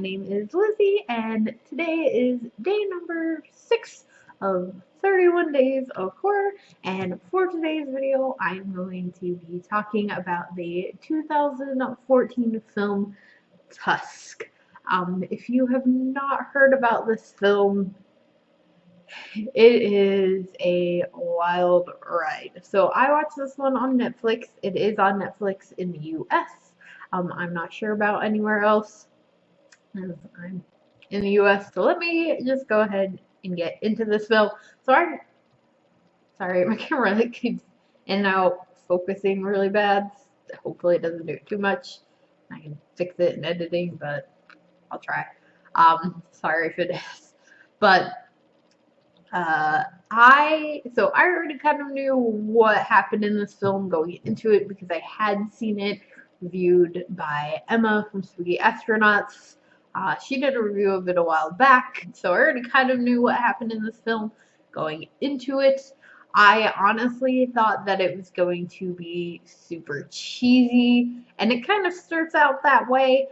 name is Lizzie, and today is day number 6 of 31 days of horror, and for today's video, I'm going to be talking about the 2014 film Tusk. If you have not heard about this film, it is a wild ride. So I watched this one on Netflix. It is on Netflix in the US. I'm not sure about anywhere else, as I'm in the US. So let me just go ahead and get into this film. Sorry, my camera keeps in and out focusing really bad. Hopefully it doesn't do it too much. I can fix it in editing, but I'll try. Sorry if it is. But I already kind of knew what happened in this film going into it because I had seen it reviewed by Emma from Spooky Astronauts. She did a review of it a while back, so I already kind of knew what happened in this film going into it. I honestly thought that it was going to be super cheesy, and it kind of starts out that way,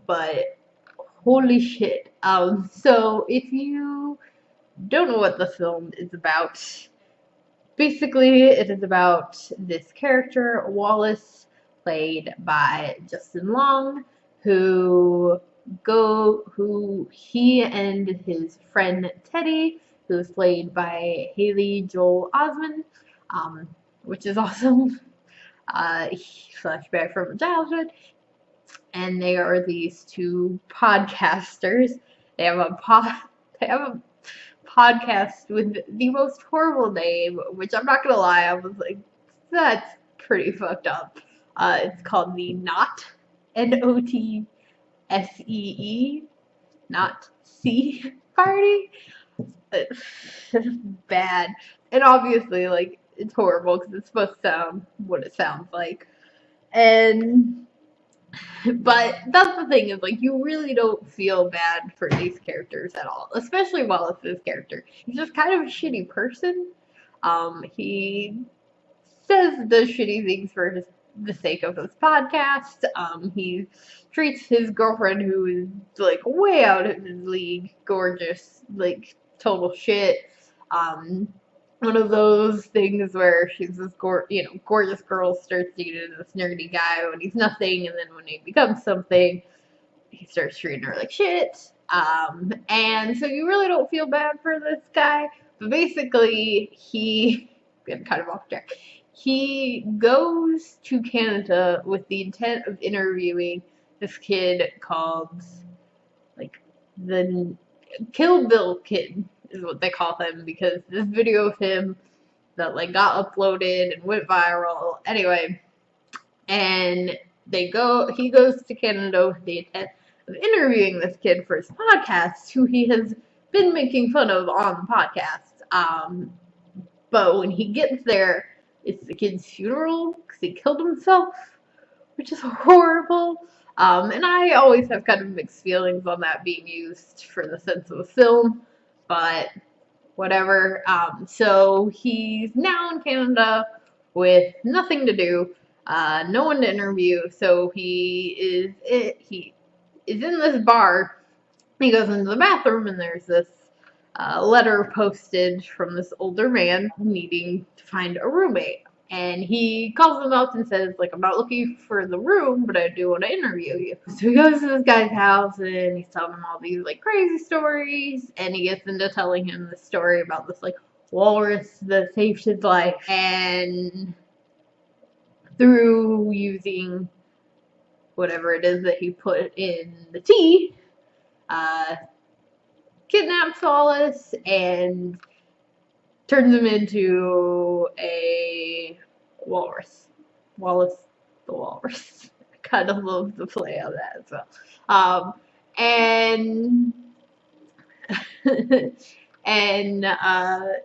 but holy shit. So if you don't know what the film is about, basically it is about this character, Wallace, played by Justin Long, who he and his friend Teddy, who is played by Haley Joel Osment, which is awesome. Flashback from childhood. And they are these two podcasters. They have a podcast with the most horrible name, which I'm not gonna lie, I was like, that's pretty fucked up. It's called the Not, Notsee, Not C Party. It's bad. And obviously, like, it's horrible because it's supposed to sound what it sounds like. But that's the thing, is like, you really don't feel bad for these characters at all, especially Wallace's character. He's just kind of a shitty person. He does shitty things for the sake of his podcast. He treats his girlfriend, who is like way out of his league, gorgeous, like total shit. One of those things where she's this gorgeous girl starts dating this nerdy guy when he's nothing, and then when he becomes something, he starts treating her like shit. And so you really don't feel bad for this guy. But basically, he getting kind of off track. He goes to Canada with the intent of interviewing this kid called, like, the Kill Bill Kid is what they call him, because this video of him that like got uploaded and went viral anyway, and he goes to Canada with the intent of interviewing this kid for his podcast, who he has been making fun of on the podcast. But when he gets there, it's the kid's funeral because he killed himself, which is horrible. And I always have kind of mixed feelings on that being used for the sense of a film, but whatever. So he's now in Canada with nothing to do, no one to interview. So he is in this bar. He goes into the bathroom, and there's this letter posted from this older man needing to find a roommate. And he calls him up and says, like, I'm not looking for the room, but I do want to interview you. So he goes to this guy's house, and he's telling him all these, like, crazy stories. And he gets into telling him the story about this, like, walrus that saved his life. And through using whatever it is that he put in the tea, kidnaps Wallace and turns him into a walrus. Wallace the Walrus. I kind of love the play on that as well.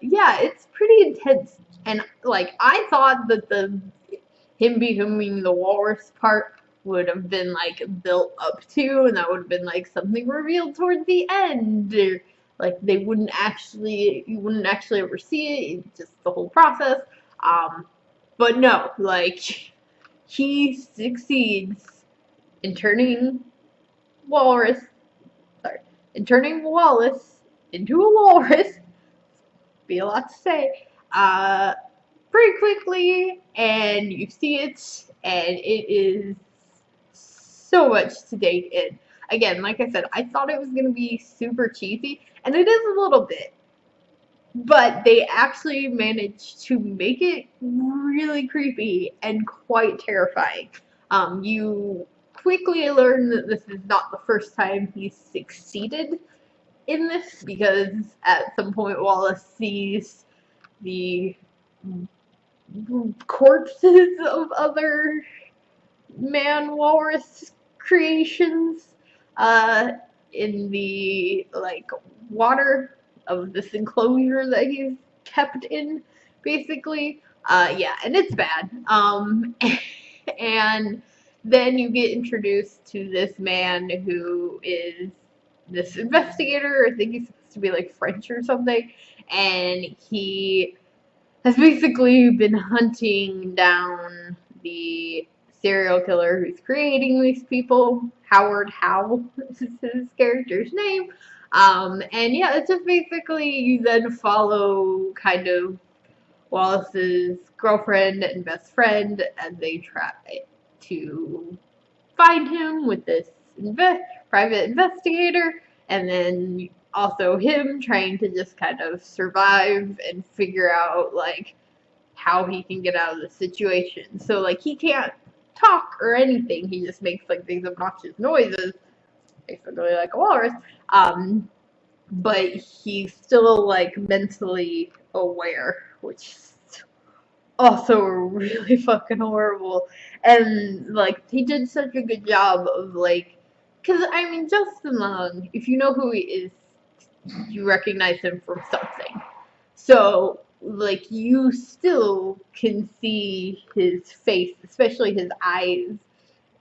Yeah, it's pretty intense. And like, I thought that him becoming the walrus part would have been like built up to, and that would have been like something revealed towards the end, or like you wouldn't actually ever see it. It's just the whole process. But no, like, he succeeds in turning walrus, sorry, and turning Wallace into a walrus, be a lot to say, pretty quickly, and you see it, and it is so much to take in. Again, like I said, I thought it was going to be super cheesy, and it is a little bit, but they actually managed to make it really creepy and quite terrifying. You quickly learn that this is not the first time he's succeeded in this, because at some point Wallace sees the corpses of other man walrus creations uh, in the like water of this enclosure that he's kept in, basically. Yeah, and it's bad. And then you get introduced to this man who is this investigator. I think he's supposed to be like French or something, and he has basically been hunting down the serial killer who's creating these people. Howard Howe is his character's name. And yeah, it's just basically you then follow kind of Wallace's girlfriend and best friend as they try to find him with this private investigator, and then also him trying to just kind of survive and figure out like how he can get out of the situation. So like he can't talk or anything. He just makes like these obnoxious noises, basically like a walrus. But he's still like mentally aware, which is also really fucking horrible. And like he did such a good job of like, because I mean Justin Long, if you know who he is, you recognize him from something. So like you still can see his face, especially his eyes,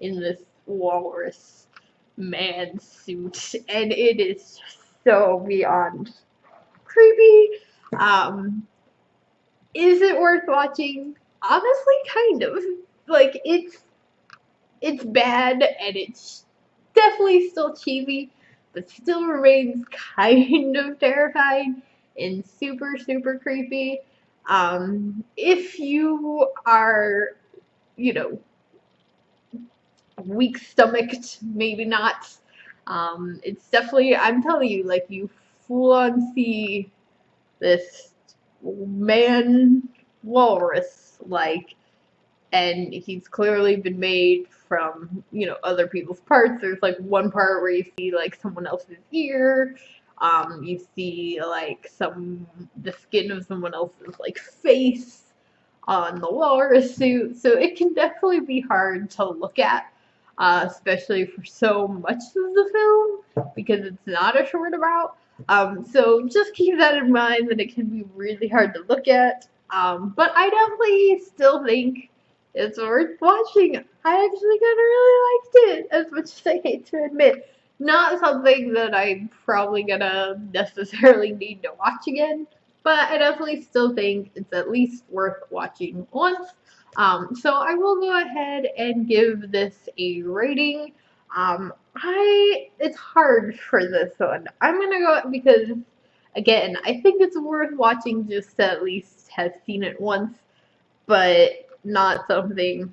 in this walrus man suit, and it is just so beyond creepy. Is it worth watching? Honestly, kind of. Like it's bad and it's definitely still cheesy, but still remains kind of terrifying and super super creepy. If you are, you know, weak stomached, maybe not. It's definitely, I'm telling you, like you full on see this man walrus, like, and he's clearly been made from, you know, other people's parts. There's like one part where you see like someone else's ear. You see like the skin of someone else's like face on the walrus suit. So it can definitely be hard to look at, especially for so much of the film, because it's not a short amount. So just keep that in mind, that it can be really hard to look at. But I definitely still think it's worth watching. I actually kind of really liked it, as much as I hate to admit. Not something that I'm probably gonna necessarily need to watch again, but I definitely still think it's at least worth watching once. So I will go ahead and give this a rating. It's hard for this one. I'm gonna go because, again, I think it's worth watching just to at least have seen it once, but not something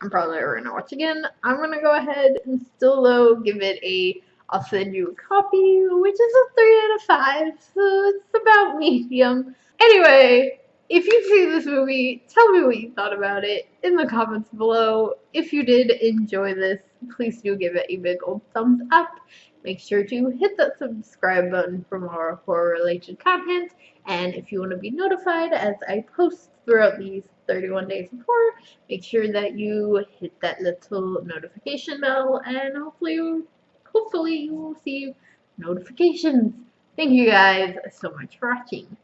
I'm probably ever gonna watch again. I'm gonna go ahead and still though give it a, I'll send you a copy, which is a 3 out of 5, so it's about medium. Anyway, if you've seen this movie, tell me what you thought about it in the comments below. If you did enjoy this, please do give it a big old thumbs up. Make sure to hit that subscribe button for more horror-related content. And if you want to be notified as I post throughout these 31 days of horror, make sure that you hit that little notification bell, and hopefully you will receive notifications. Thank you guys so much for watching.